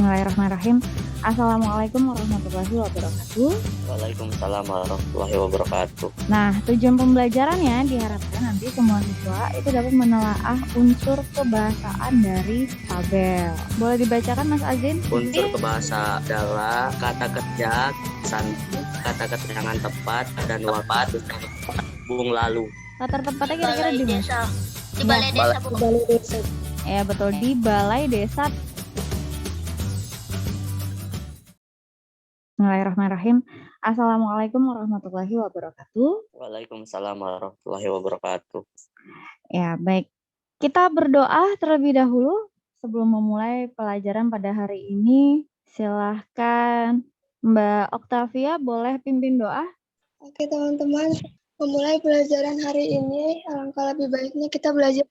Bismillahirrahmanirrahim. Assalamualaikum warahmatullahi wabarakatuh. Waalaikumsalam warahmatullahi wabarakatuh. Nah, tujuan pembelajarannya diharapkan nanti semua siswa itu dapat menelaah unsur kebahasaan dari tabel. Boleh dibacakan Mas Azin? Unsur kebahasa adalah kata kerja, santun, kata keterangan tepat, dan waktu bung lalu. Latar tempatnya kira-kira di mana? Di balai desa, Bu. Balai desa. Ya betul, di Balai Desa. Bismillahirrahmanirrahim. Assalamualaikum warahmatullahi wabarakatuh. Waalaikumsalam warahmatullahi wabarakatuh. Ya, baik. Kita berdoa terlebih dahulu sebelum memulai pelajaran pada hari ini. Silahkan Mbak Oktavia boleh pimpin doa? Oke teman-teman, memulai pelajaran hari ini, alangkah lebih baiknya kita belajar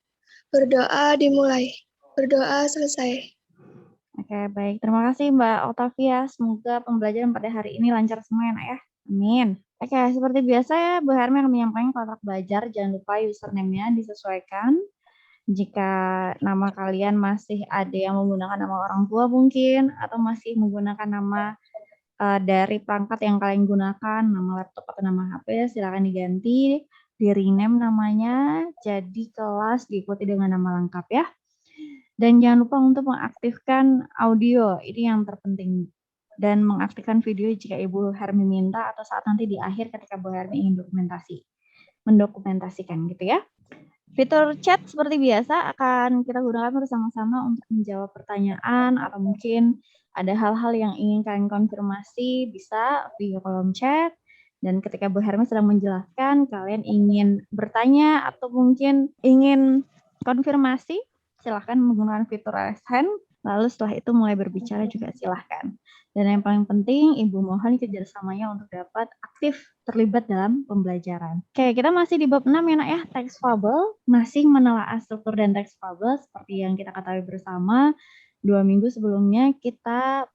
berdoa dimulai, berdoa selesai. Oke, baik. Terima kasih Mbak Oktavia. Semoga pembelajaran pada hari ini lancar semua ya, Nak ya. Amin. Oke, seperti biasa ya, Bu Hermi akan menyampaikan kotak belajar. Jangan lupa username-nya disesuaikan. Jika nama kalian masih ada yang menggunakan nama orang tua mungkin, atau masih menggunakan nama dari perangkat yang kalian gunakan, nama laptop atau nama HP, silakan diganti, di-rename namanya, jadi kelas diikuti dengan nama lengkap ya. Dan jangan lupa untuk mengaktifkan audio, ini yang terpenting. Dan mengaktifkan video jika Ibu Hermi minta atau saat nanti di akhir ketika Bu Hermi ingin mendokumentasikan gitu ya. Fitur chat seperti biasa akan kita gunakan bersama-sama untuk menjawab pertanyaan atau mungkin ada hal-hal yang ingin kalian konfirmasi bisa via kolom chat. Dan ketika Bu Hermi sedang menjelaskan, kalian ingin bertanya atau mungkin ingin konfirmasi, silahkan menggunakan fitur raise hand, lalu setelah itu mulai berbicara juga silahkan. Dan yang paling penting, Ibu mohon kerjasamanya untuk dapat aktif terlibat dalam pembelajaran. Oke, kita masih di bab 6 ya Nak ya, teks fabel, masih menelaah struktur dan teks fabel seperti yang kita ketahui bersama. 2 minggu sebelumnya kita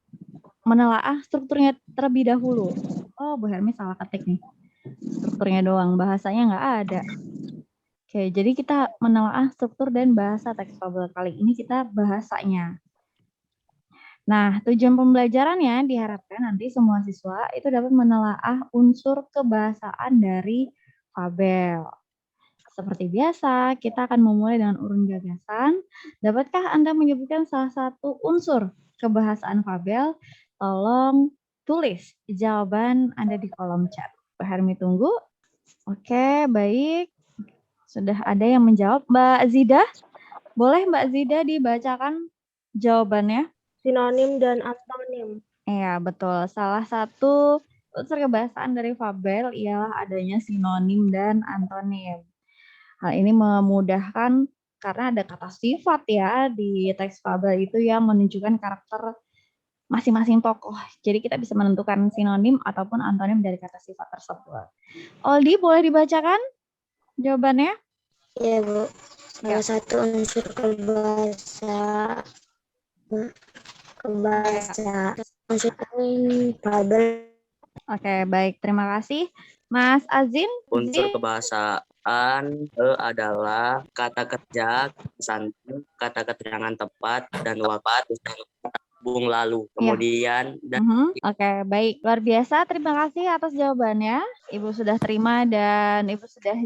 menelaah strukturnya terlebih dahulu. Oh, Bu Hermi salah ketik nih. Strukturnya doang, bahasanya nggak ada. Oke, jadi kita menelaah struktur dan bahasa teks fabel. Kali ini kita bahasanya. Nah, tujuan pembelajarannya diharapkan nanti semua siswa itu dapat menelaah unsur kebahasaan dari fabel. Seperti biasa, kita akan memulai dengan urun gagasan. Dapatkah Anda menyebutkan salah satu unsur kebahasaan fabel? Tolong tulis jawaban Anda di kolom chat. Pak Hermi tunggu. Oke, baik. Sudah ada yang menjawab. Mbak Zida, boleh Mbak Zida dibacakan jawabannya? Sinonim dan antonim. Iya, betul. Salah satu unsur kebahasaan dari fabel ialah adanya sinonim dan antonim. Hal ini memudahkan karena ada kata sifat ya di teks fabel itu yang menunjukkan karakter masing-masing tokoh. Jadi kita bisa menentukan sinonim ataupun antonim dari kata sifat tersebut. Oldi, boleh dibacakan jawabannya? Iya Bu, salah satu unsur unsur fabel. Oke, baik. Terima kasih. Mas Azin? Unsur kebahasaan adalah kata kerja, santun, kata keterangan tepat, dan waktu bung lalu. Kemudian Oke, baik. Luar biasa. Terima kasih atas jawabannya. Ibu sudah terima dan Ibu sudah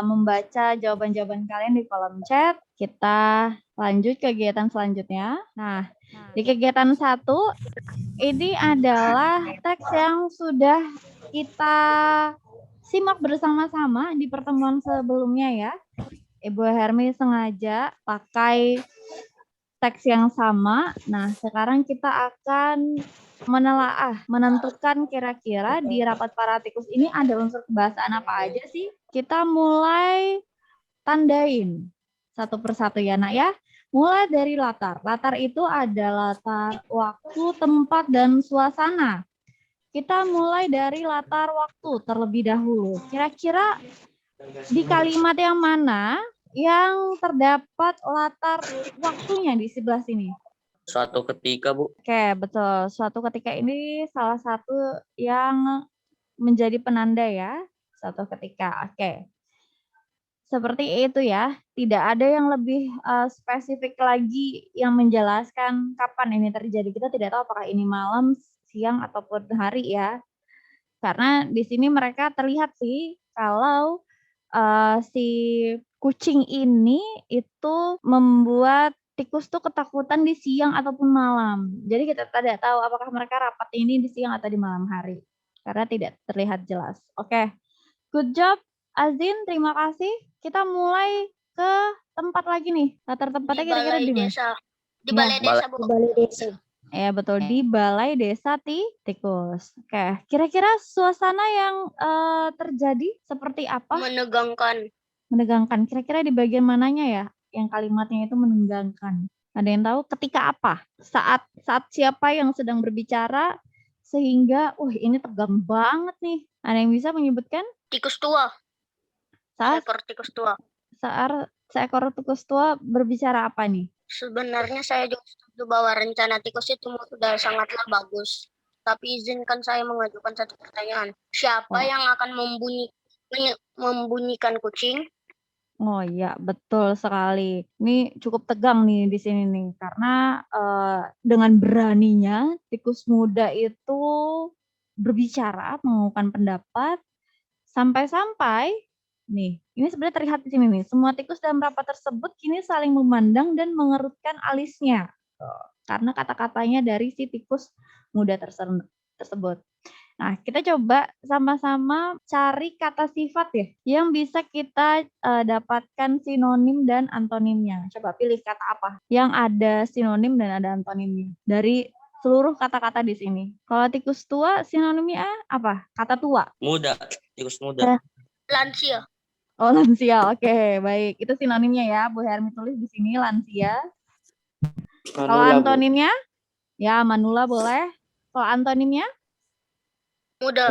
membaca jawaban-jawaban kalian di kolom chat. Kita lanjut kegiatan selanjutnya. Nah, di kegiatan 1, ini adalah teks yang sudah kita simak bersama-sama di pertemuan sebelumnya ya. Ibu Hermi sengaja pakai teks yang sama. Nah, sekarang kita akan menentukan kira-kira di rapat paratikus ini ada unsur kebahasaan apa aja sih. Kita mulai tandain satu persatu ya Nak ya. Mulai dari latar. Latar itu ada latar waktu, tempat, dan suasana. Kita mulai dari latar waktu terlebih dahulu. Kira-kira di kalimat yang mana yang terdapat latar waktunya di sebelah sini? Suatu ketika, Bu. Oke, betul. Suatu ketika ini salah satu yang menjadi penanda ya. Suatu ketika. Oke. seperti itu ya. Tidak ada yang lebih spesifik lagi yang menjelaskan kapan ini terjadi. Kita tidak tahu apakah ini malam, siang, ataupun hari ya. Karena di sini mereka terlihat sih kalau si kucing ini itu membuat tikus tuh ketakutan di siang ataupun malam. Jadi kita tidak tahu apakah mereka rapat ini di siang atau di malam hari. Karena tidak terlihat jelas. Oke, good job Azin, terima kasih. Kita mulai ke tempat lagi nih. Latar tempatnya Di kira-kira balai di mana? desa. Di Nah, balai desa, Bu. Balai desa. Ya betul, di Balai Desa Tikus. Oke, kira-kira suasana yang terjadi seperti apa? Menegangkan. Menegangkan. Kira-kira di bagian mananya ya yang kalimatnya itu menegangkan? Ada yang tahu ketika apa? Saat siapa yang sedang berbicara sehingga, ini tegang banget nih. Ada yang bisa menyebutkan? Tikus tua. Saat Seekor tikus tua. seekor tikus tua berbicara apa nih? Sebenarnya saya juga setuju bahwa rencana tikus itu sudah sangatlah bagus. Tapi izinkan saya mengajukan satu pertanyaan. Siapa yang akan membunyikan kucing? Oh iya, betul sekali. Ini cukup tegang nih di sini nih, karena dengan beraninya tikus muda itu berbicara, mengungkapkan pendapat, sampai-sampai nih, ini sebenarnya terlihat di sini nih, semua tikus dalam rapat tersebut kini saling memandang dan mengerutkan alisnya. Karena kata-katanya dari si tikus muda tersebut. Nah, kita coba sama-sama cari kata sifat ya, yang bisa kita dapatkan sinonim dan antonimnya. Coba pilih kata apa yang ada sinonim dan ada antonimnya dari seluruh kata-kata di sini. Kalau tikus tua, sinonimnya apa? Kata tua. Muda, tikus muda. Lansia. Oh, lansia. Oke, baik. Itu sinonimnya ya. Bu Hermi tulis di sini lansia. Kalau antonimnya? Ya, manula boleh. Kalau antonimnya? Muda.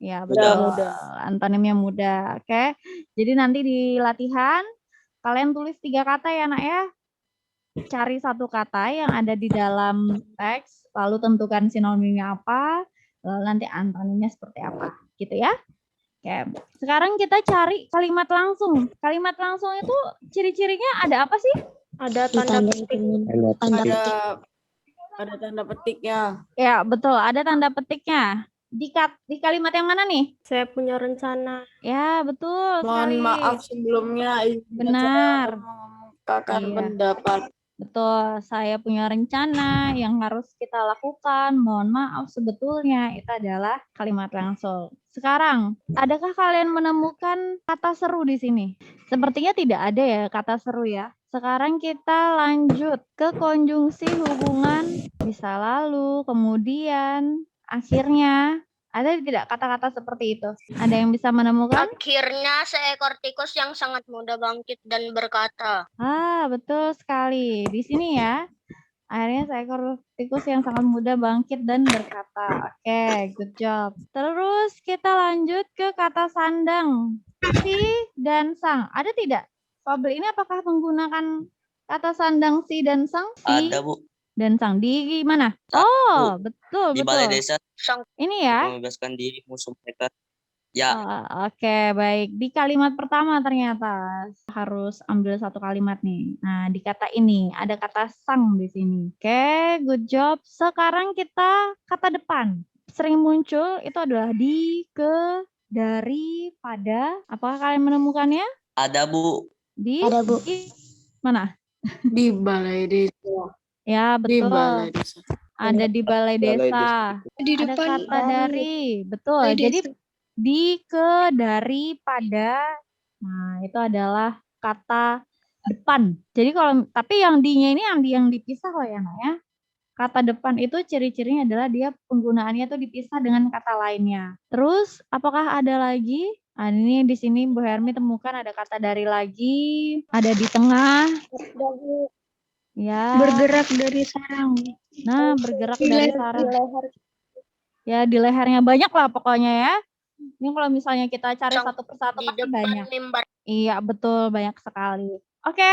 Ya, betul. Antonimnya muda. Oke. Jadi nanti di latihan kalian tulis 3 kata ya, Nak ya. Cari satu kata yang ada di dalam teks, lalu tentukan sinonimnya apa, lalu nanti antonimnya seperti apa, gitu ya. Oke. Sekarang kita cari kalimat langsung. Kalimat langsung itu ciri-cirinya ada apa sih? Ada tanda petik. Ada tanda petiknya. Ya, betul. Ada tanda petiknya. Di kalimat yang mana nih? Saya punya rencana. Ya, betul Mohon sekali. maaf sebelumnya. Benar. Mengungkapkan pendapat. Betul, saya punya rencana yang harus kita lakukan. Mohon maaf sebetulnya itu adalah kalimat langsung. Sekarang, adakah kalian menemukan kata seru di sini? Sepertinya tidak ada ya kata seru ya. Sekarang kita lanjut ke konjungsi hubungan bisa lalu, kemudian, akhirnya. Ada tidak kata-kata seperti itu? Ada yang bisa menemukan? Akhirnya seekor tikus yang sangat muda bangkit dan berkata. Betul sekali. Di sini ya. Akhirnya seekor tikus yang sangat muda bangkit dan berkata. Oke, good job. Terus kita lanjut ke kata sandang. Si dan sang. Ada tidak? Fabel ini apakah menggunakan kata sandang si dan sang? Si Ada, Bu. dan sang. Di mana? Oh, betul, Di betul. Balai Desa Ini ya. membebaskan diri musuh mereka. Ya. Oke, baik. Di kalimat pertama ternyata harus ambil satu kalimat nih. Nah, di kata ini ada kata sang di sini. Oke, good job. Sekarang kita kata depan. Sering muncul itu adalah di, ke, dari, pada. Apakah kalian menemukannya? Ada, Bu. Ada, Bu. Di mana? Di Balai Desa. Ya, Di betul. Balai Desa. Ada di Balai Desa. Di Ada depan kata dari. Betul. Balai Jadi Desa. di, ke, dari, pada. Nah, itu adalah kata depan. Jadi kalau tapi yang di-nya ini yang dipisah loh ya, Nak ya. Kata depan itu ciri-cirinya adalah dia penggunaannya tuh dipisah dengan kata lainnya. Terus apakah ada lagi? Nah, ini di sini Bu Hermi temukan ada kata dari lagi, ada di tengah. Ya. Bergerak dari sarang. Nah, bergerak Di dari leher. sarang. Ya, di lehernya banyak lah pokoknya ya. Ini kalau misalnya kita cari satu persatu Di pasti depan banyak. mimbar. Iya, betul, banyak sekali. Oke,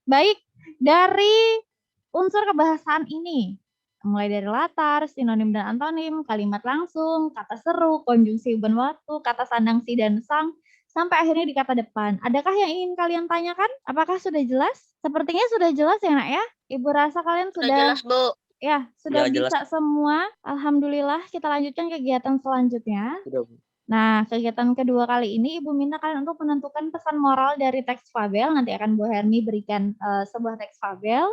baik. Dari unsur kebahasaan ini, mulai dari latar, sinonim dan antonim, kalimat langsung, kata seru, konjungsi hubungan waktu, kata sandang si dan sang, sampai akhirnya di kata depan. Adakah yang ingin kalian tanyakan? Apakah sudah jelas? Sepertinya sudah jelas ya, Nak ya? Ibu rasa kalian Sudah jelas, Bu. ya, sudah Sudah jelas. bisa semua. Alhamdulillah, kita lanjutkan kegiatan selanjutnya. Sudah, Bu. Nah, kegiatan kedua kali ini Ibu minta kalian untuk menentukan pesan moral dari teks fabel. Nanti akan Bu Hermi berikan sebuah teks fabel.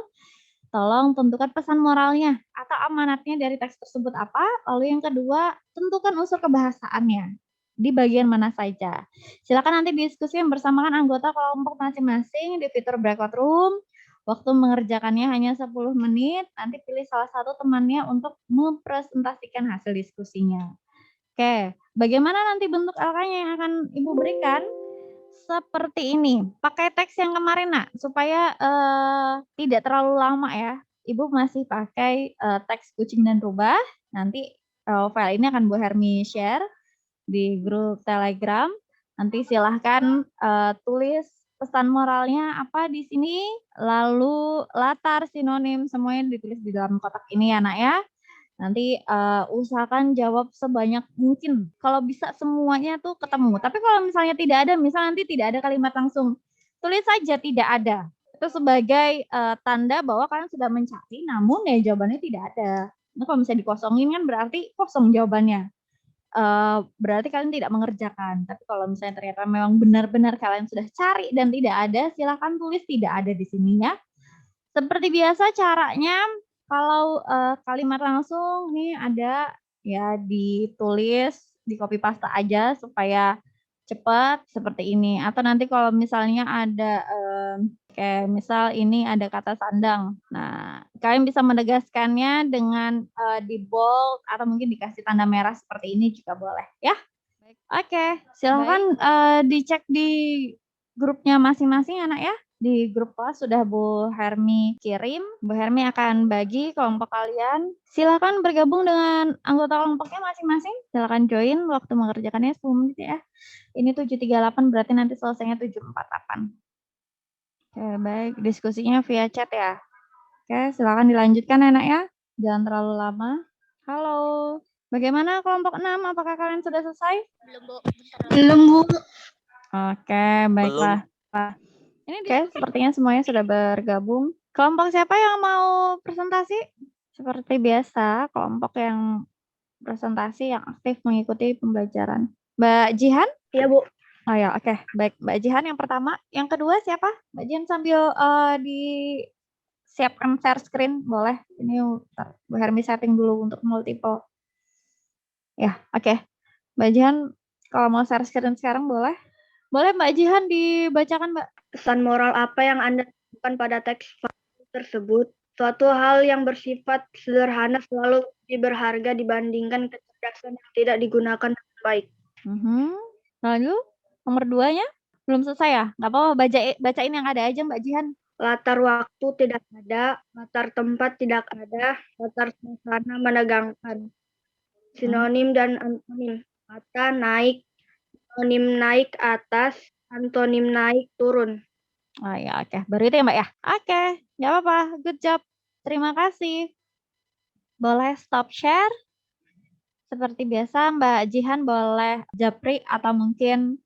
Tolong tentukan pesan moralnya atau amanatnya dari teks tersebut apa. Lalu yang kedua, tentukan unsur kebahasaannya di bagian mana saja. Silakan nanti diskusi yang bersamakan anggota kelompok masing-masing di fitur breakout room. Waktu mengerjakannya hanya 10 menit. Nanti pilih salah satu temannya untuk mempresentasikan hasil diskusinya. Oke, bagaimana nanti bentuk LK-nya yang akan Ibu berikan? Seperti ini, pakai teks yang kemarin, Nak, supaya tidak terlalu lama ya. Ibu masih pakai teks kucing dan rubah. Nanti file ini akan Bu Hermi share di grup Telegram. Nanti silahkan tulis pesan moralnya apa di sini, lalu latar, sinonim, semuanya ditulis di dalam kotak ini ya, Nak ya. Nanti usahakan jawab sebanyak mungkin. Kalau bisa semuanya tuh ketemu. Tapi kalau misalnya tidak ada, misal nanti tidak ada kalimat langsung, tulis saja tidak ada. Itu sebagai tanda bahwa kalian sudah mencari, namun ya jawabannya tidak ada. Nah, kalau misalnya dikosongin kan berarti kosong jawabannya. Berarti kalian tidak mengerjakan. Tapi kalau misalnya ternyata memang benar-benar kalian sudah cari dan tidak ada, silakan tulis tidak ada di sini ya. Seperti biasa caranya, kalau kalimat langsung nih ada ya ditulis, di copy paste aja supaya cepat seperti ini. Atau nanti kalau misalnya ada kayak misal ini ada kata sandang. Nah, kalian bisa menegaskannya dengan di bold atau mungkin dikasih tanda merah seperti ini juga boleh ya. Oke, silakan dicek di grupnya masing-masing anak ya. Di grup kelas sudah Bu Hermi kirim. Bu Hermi akan bagi kelompok kalian. Silakan bergabung dengan anggota kelompoknya masing-masing. Silakan join waktu mengerjakannya 10 menit ya. Ini 738 berarti nanti selesainya 748. Oke, baik. Diskusinya via chat ya. Oke, silakan dilanjutkan anak ya. Jangan terlalu lama. Halo. Bagaimana kelompok 6? Apakah kalian sudah selesai? Belum, Bu. Belum, Bu. Oke, baiklah. Ini sepertinya semuanya sudah bergabung. Kelompok siapa yang mau presentasi? Seperti biasa, kelompok yang presentasi yang aktif mengikuti pembelajaran. Mbak Jihan? Iya, Bu. Oh ya, oke. Baik, Mbak Jihan yang pertama. Yang kedua siapa? Mbak Jihan sambil disiapkan share screen, boleh. Ini Bu Hermi setting dulu untuk multiple. Ya, oke. Mbak Jihan, kalau mau share screen sekarang boleh. Boleh Mbak Jihan dibacakan, Mbak. Pesan moral apa yang Anda temukan pada teks tersebut? Suatu hal yang bersifat sederhana selalu lebih berharga dibandingkan kecerdasan yang tidak digunakan dengan baik. Lalu, nomor 2-nya? Belum selesai ya? Nggak apa-apa, bacain yang ada aja Mbak Jihan. Latar waktu tidak ada, latar tempat tidak ada, latar suasana menegangkan. Sinonim dan antonim. Kata naik, sinonim naik atas, antonim naik turun. Oh ya, oke. Baru itu ya Mbak ya? Oke, nggak apa-apa. Good job. Terima kasih. Boleh stop share. Seperti biasa Mbak Jihan boleh japri atau mungkin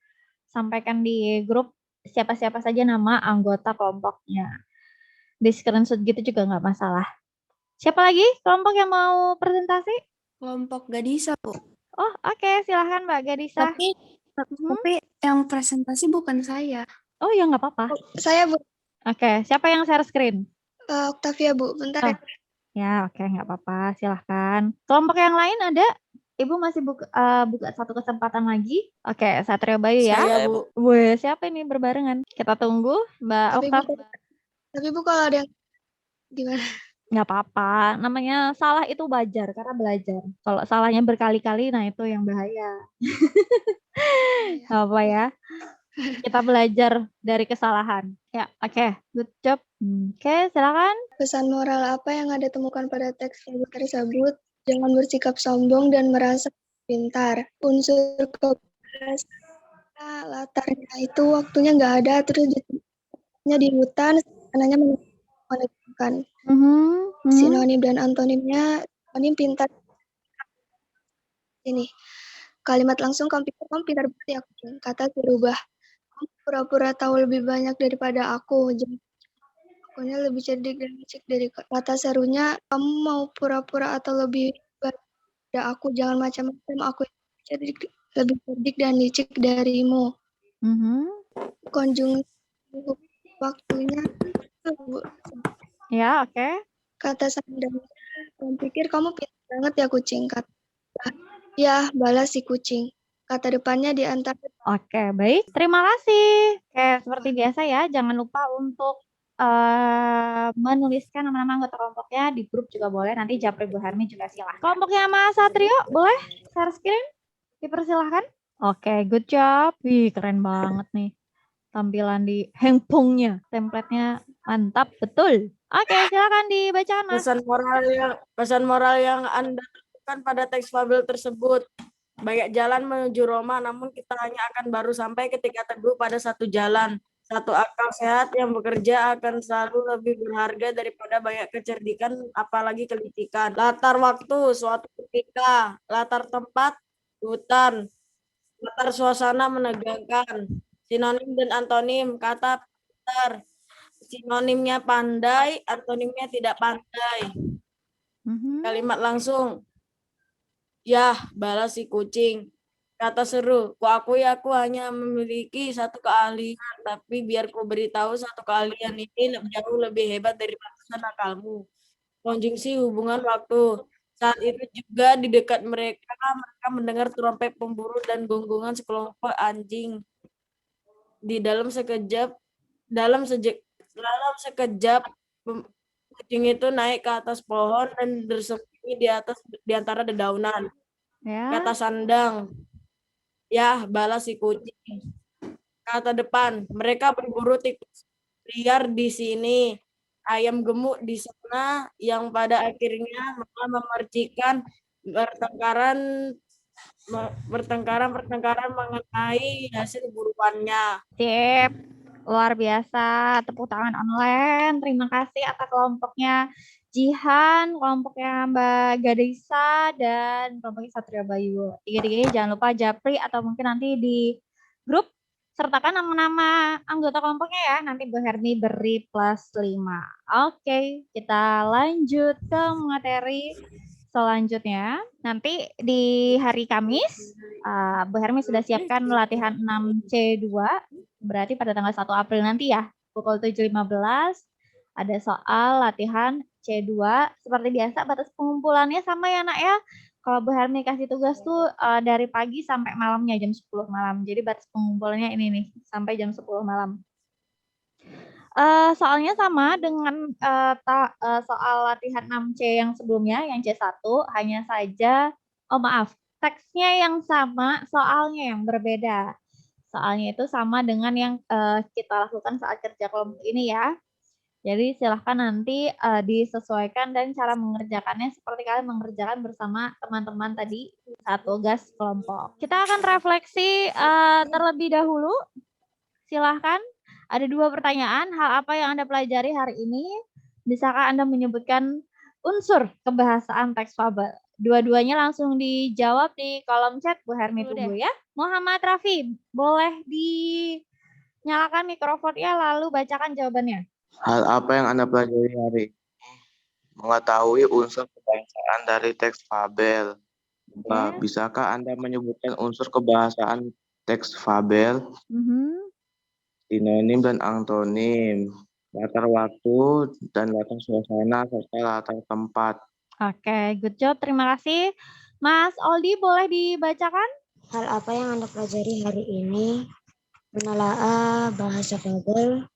sampaikan di grup siapa-siapa saja nama anggota kelompoknya. Di screenshot gitu juga nggak masalah. Siapa lagi kelompok yang mau presentasi? Kelompok Gadisa, Bu. Oh, oke. Silahkan Mbak Gadisa. Tapi yang presentasi bukan saya. Oh ya nggak apa-apa. Saya, Bu. Oke, siapa yang share screen? Octavia, Bu. Bentar ya. Ya, oke, nggak apa-apa. Silahkan. Kelompok yang lain ada? Ibu masih buka satu kesempatan lagi. Oke, Satrio Bayu ya. Saya, Bu. Wih, siapa ini berbarengan? Kita tunggu, Mbak Octavia. Tapi Bu, kalau ada yang gimana? Nggak apa-apa. Namanya salah itu wajar karena belajar. Kalau salahnya berkali-kali, nah itu yang bahaya. Nggak apa ya. Kita belajar dari kesalahan. Ya, oke. Good job. Oke, silakan. Pesan moral apa yang Anda temukan pada teks tersebut? Jangan bersikap sombong dan merasa pintar. Unsur kebiasaan latarnya itu waktunya nggak ada, terus di hutan, anaknya menegangkan. Sinonim dan antonimnya, sinonim pintar. Ini. Kalimat langsung kamu pikir kamu pintar banget ya kucing. Kata si rubah. Kamu pura-pura tahu lebih banyak daripada aku. Akunya lebih cerdik dan licik dari kata serunya. Kamu mau pura-pura atau lebih baik dari aku? Jangan macam-macam. Aku lebih cerdik dan licik darimu. Konjungsi waktunya. Ya, oke. Kata Sandang. Kamu pikir kamu pintar banget ya kucing. Kata ya, balas si kucing. Kata depannya di antara. Oke, baik. Terima kasih. Kayak seperti biasa ya, jangan lupa untuk menuliskan nama-nama anggota kelompoknya di grup juga boleh. Nanti Japri Bu Hermi juga silahkan. Kelompoknya Mas Satrio, boleh share screen? Dipersilahkan. Oke, good job. Wih, keren banget nih. Tampilan di handphonenya. Template-nya mantap, betul. Oke, silakan dibacakan, Mas. Pesan moral yang Anda temukan pada teks fabel tersebut. Banyak jalan menuju Roma, namun kita hanya akan baru sampai ketika teguh pada satu jalan. Satu akal sehat yang bekerja akan selalu lebih berharga daripada banyak kecerdikan, apalagi kelicikan. Latar waktu, suatu ketika. Latar tempat, hutan. Latar suasana, menegangkan. Sinonim dan antonim, kata pintar. Sinonimnya pandai, antonimnya tidak pandai. Kalimat langsung. Yah, balas si kucing. Kata seru, aku hanya memiliki satu keahlian, tapi biar ku beritahu satu keahlian ini jauh lebih hebat dari ratusan akalmu. Konjungsi hubungan waktu. Saat itu juga di dekat mereka mendengar trompet pemburu dan gonggongan sekelompok anjing. Dalam sekejap, kucing itu naik ke atas pohon dan bersembunyi di antara dedaunan. Ya. Kata Sandang. Yah, balas si kucing. Kata depan, mereka berburu tikus liar di sini, ayam gemuk di sana, yang pada akhirnya malah memercikan pertengkaran mengenai hasil buruannya. Sip, luar biasa. Tepuk tangan online. Terima kasih atas kelompoknya Jihan, kelompoknya Mbak Gadisa, dan kelompoknya Satria Bayu. Tiga-tiganya jangan lupa Japri atau mungkin nanti di grup sertakan nama-nama anggota kelompoknya ya. Nanti Bu Hermi beri +5. Oke, kita lanjut ke materi selanjutnya. Nanti di hari Kamis, Bu Hermi sudah siapkan latihan 6C2, berarti pada tanggal 1 April nanti ya, pukul 7.15, ada soal latihan C2. Seperti biasa, batas pengumpulannya sama ya nak ya. Kalau Bu Hermi kasih tugas tuh dari pagi sampai malamnya, jam 10 malam. Jadi batas pengumpulannya ini nih, sampai jam 10 malam. Soalnya sama dengan soal latihan 6C yang sebelumnya, yang C1, hanya saja, teksnya yang sama, soalnya yang berbeda. Soalnya itu sama dengan yang kita lakukan saat kerja kelompok ini ya. Jadi silahkan nanti disesuaikan dan cara mengerjakannya seperti kalian mengerjakan bersama teman-teman tadi saat tugas kelompok. Kita akan refleksi terlebih dahulu. Silahkan. Ada 2 pertanyaan. Hal apa yang Anda pelajari hari ini? Bisakah Anda menyebutkan unsur kebahasaan teks fabel? Dua-duanya langsung dijawab di kolom chat. Bu Hermi tunggu ya. Muhammad Rafi, boleh dinyalakan mikrofonnya lalu bacakan jawabannya. Hal apa yang Anda pelajari hari ini? Mengetahui unsur kebahasaan dari teks fabel. Bisakah Anda menyebutkan unsur kebahasaan teks fabel? Sinonim dan antonim, latar waktu dan latar suasana serta latar tempat. Oke, good job. Terima kasih. Mas Oldi, boleh dibacakan? Hal apa yang Anda pelajari hari ini? Menelaah bahasa fabel.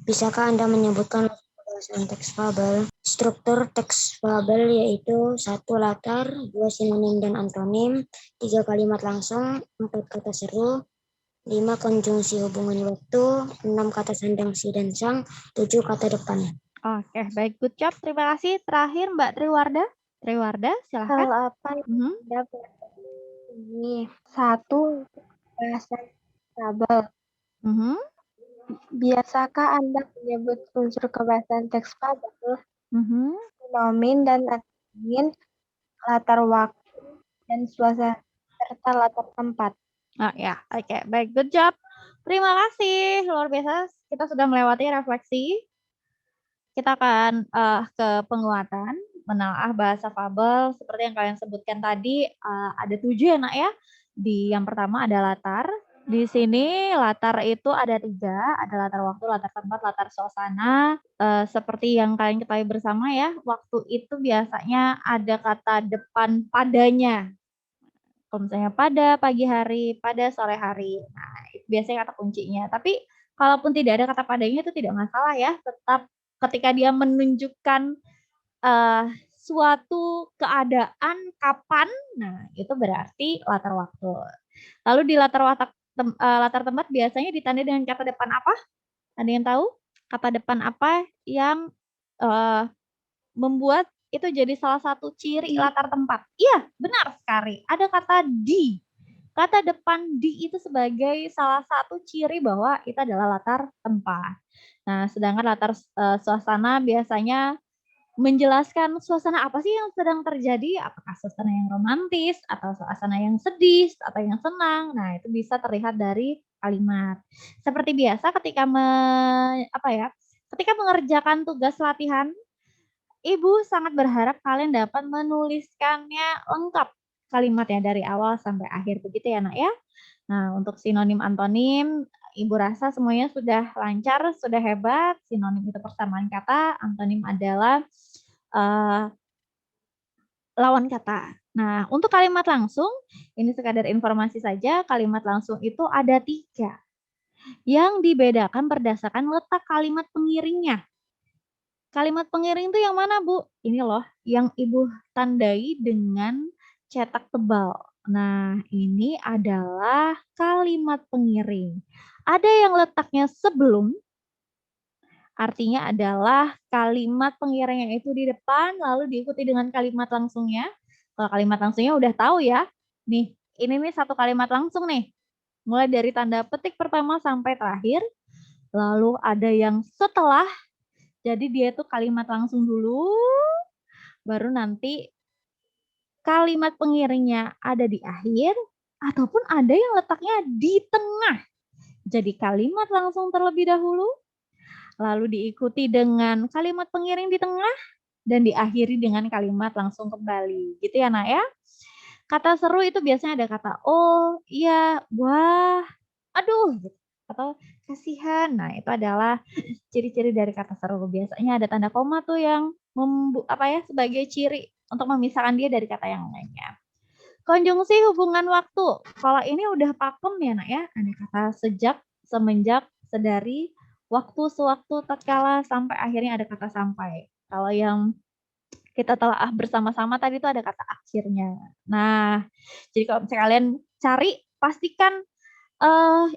Bisakah Anda menyebutkan kebahasaan teks fabel? Struktur teks fabel yaitu 1 latar, 2 sinonim dan antonim, 3 kalimat langsung, 4 kata seru, 5 konjungsi hubungan waktu, 6 kata sandang si dan sang, 7 kata depan. Oke, baik, good job. Terima kasih. Terakhir Mbak Triwarda. Triwarda, silahkan. Hal apa yang Anda pelajari ini? 1. Bahasa fabel. Biasakah Anda menyebut unsur kebahasaan teks fabel? Sinonim dan antonim, latar waktu dan suasana serta latar tempat. Oh ya, oke, baik, good job. Terima kasih, luar biasa. Kita sudah melewati refleksi. Kita akan ke penguatan, menelaah bahasa fabel seperti yang kalian sebutkan tadi. Ada 7 ya nak ya. Yang pertama ada latar. Di sini latar itu ada 3, ada latar waktu, latar tempat, latar suasana. Seperti yang kalian ketahui bersama ya, waktu itu biasanya ada kata depan padanya. Kalau misalnya pada pagi hari, pada sore hari. Nah, itu biasanya kata kuncinya. Tapi kalaupun tidak ada kata padanya itu tidak masalah ya. Tetap ketika dia menunjukkan suatu keadaan kapan, nah itu berarti latar waktu. Lalu di latar tempat biasanya ditandai dengan kata depan apa? Ada yang tahu? Kata depan apa yang membuat itu jadi salah satu ciri latar tempat? Iya, benar sekali. Ada kata di. Kata depan di itu sebagai salah satu ciri bahwa itu adalah latar tempat. Nah, sedangkan latar suasana biasanya menjelaskan suasana apa sih yang sedang terjadi, apakah suasana yang romantis, atau suasana yang sedih, atau yang senang. Nah, itu bisa terlihat dari kalimat. Seperti biasa ketika ketika mengerjakan tugas latihan, Ibu sangat berharap kalian dapat menuliskannya lengkap kalimatnya dari awal sampai akhir, begitu ya nak ya. Nah, untuk sinonim antonim, Ibu rasa semuanya sudah lancar, sudah hebat. Sinonim itu persamaan kata, antonim adalah lawan kata. Nah, untuk kalimat langsung, ini sekadar informasi saja, kalimat langsung itu ada 3. Yang dibedakan berdasarkan letak kalimat pengiringnya. Kalimat pengiring itu yang mana, Bu? Ini loh, yang Ibu tandai dengan cetak tebal. Nah, ini adalah kalimat pengiring. Ada yang letaknya sebelum, artinya adalah kalimat pengiringnya itu di depan, lalu diikuti dengan kalimat langsungnya. Kalau kalimat langsungnya udah tahu ya. Nih, ini nih satu kalimat langsung nih. Mulai dari tanda petik pertama sampai terakhir. Lalu ada yang setelah, jadi dia itu kalimat langsung dulu, baru nanti kalimat pengiringnya ada di akhir, ataupun ada yang letaknya di tengah. Jadi kalimat langsung terlebih dahulu, lalu diikuti dengan kalimat pengiring di tengah, dan diakhiri dengan kalimat langsung kembali. Gitu ya nak ya. Kata seru itu biasanya ada kata oh, iya, wah, aduh, atau kasihan. Nah, itu adalah ciri-ciri dari kata seru. Biasanya ada tanda koma tuh yang sebagai ciri untuk memisahkan dia dari kata yang lainnya. Konjungsi hubungan waktu. Kalau ini udah pakem ya nak ya. Ada kata sejak, semenjak, sedari, waktu, sewaktu, tatkala, sampai akhirnya ada kata sampai. Kalau yang kita telah bersama-sama tadi itu ada kata akhirnya. Nah, jadi kalau misalnya kalian cari, pastikan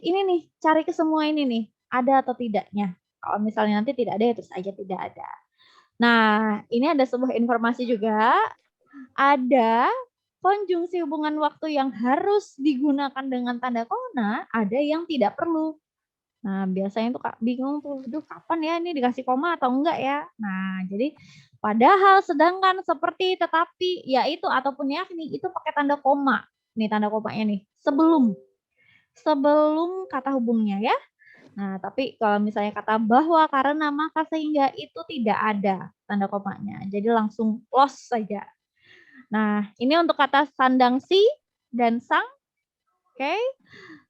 ini nih, cari ke semua ini nih, ada atau tidaknya. Kalau misalnya nanti tidak ada, ya terus aja tidak ada. Nah, ini ada sebuah informasi juga. Ada konjungsi hubungan waktu yang harus digunakan dengan tanda koma, ada yang tidak perlu. Nah, biasanya tuh bingung tuh, kapan ya ini dikasih koma atau enggak ya? Nah, jadi padahal sedangkan seperti tetapi, yaitu ataupun yakni itu pakai tanda koma. Nih tanda komanya nih, sebelum kata hubungnya ya. Nah, tapi kalau misalnya kata bahwa, karena, maka, sehingga itu tidak ada tanda komanya. Jadi langsung close saja. Nah, ini untuk kata sandang si dan sang. Oke.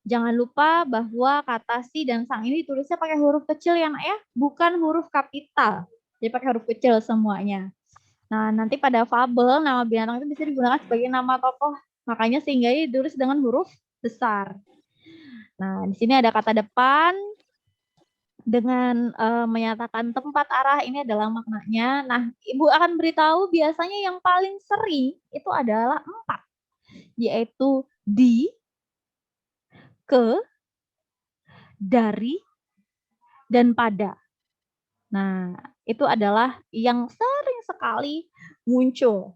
Jangan lupa bahwa kata si dan sang ini tulisnya pakai huruf kecil ya nak ya, bukan huruf kapital. Jadi pakai huruf kecil semuanya. Nah, nanti pada fabel nama binatang itu bisa digunakan sebagai nama tokoh. Makanya sehingga ditulis dengan huruf besar. Nah, di sini ada kata depan dengan menyatakan tempat arah, ini adalah maknanya. Nah, Ibu akan beritahu biasanya yang paling sering itu adalah 4, yaitu di, ke, dari, dan pada. Nah, itu adalah yang sering sekali muncul.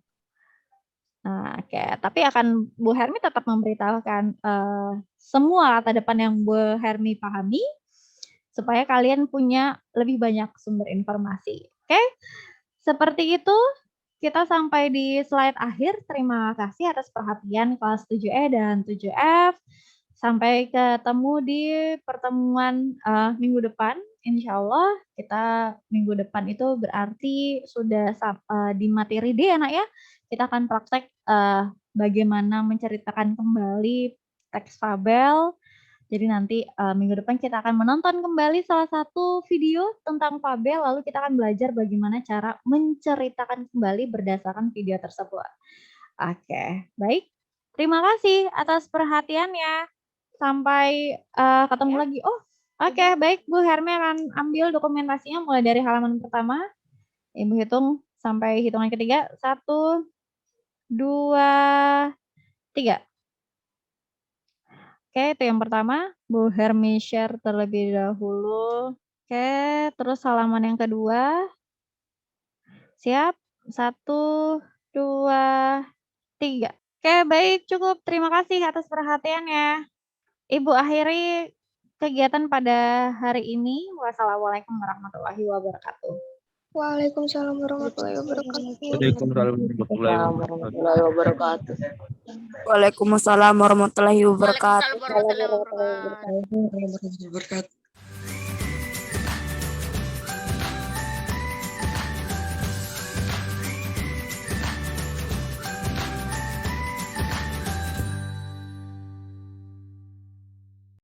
Nah, tapi akan Bu Hermi tetap memberitahukan semua kata depan yang Bu Hermi pahami, supaya kalian punya lebih banyak sumber informasi. Oke? Seperti itu kita sampai di slide akhir. Terima kasih atas perhatian kelas 7E dan 7F. Sampai ketemu di pertemuan minggu depan. Insya Allah kita minggu depan itu berarti sudah di materi D ya nak ya. Kita akan praktek bagaimana menceritakan kembali teks fabel. Jadi nanti minggu depan kita akan menonton kembali salah satu video tentang fabel, lalu kita akan belajar bagaimana cara menceritakan kembali berdasarkan video tersebut. Oke, baik. Terima kasih atas perhatiannya. Sampai ketemu lagi. Oh, oke, baik. Bu Hermi akan ambil dokumentasinya mulai dari halaman pertama. Ibu hitung sampai hitungan ketiga. 1, 2, 3. Oke, itu yang pertama. Bu Hermi share terlebih dahulu. Oke, terus halaman yang kedua. Siap? 1, 2, 3. Oke, baik. Cukup. Terima kasih atas perhatiannya. Ibu akhiri kegiatan pada hari ini. Wassalamualaikum warahmatullahi wabarakatuh. Waalaikumsalam warahmatullahi wabarakatuh. Waalaikumsalam warahmatullahi wabarakatuh. Waalaikumsalam warahmatullahi wabarakatuh. Waalaikumsalam warahmatullahi wabarakatuh. Wabarakatuh.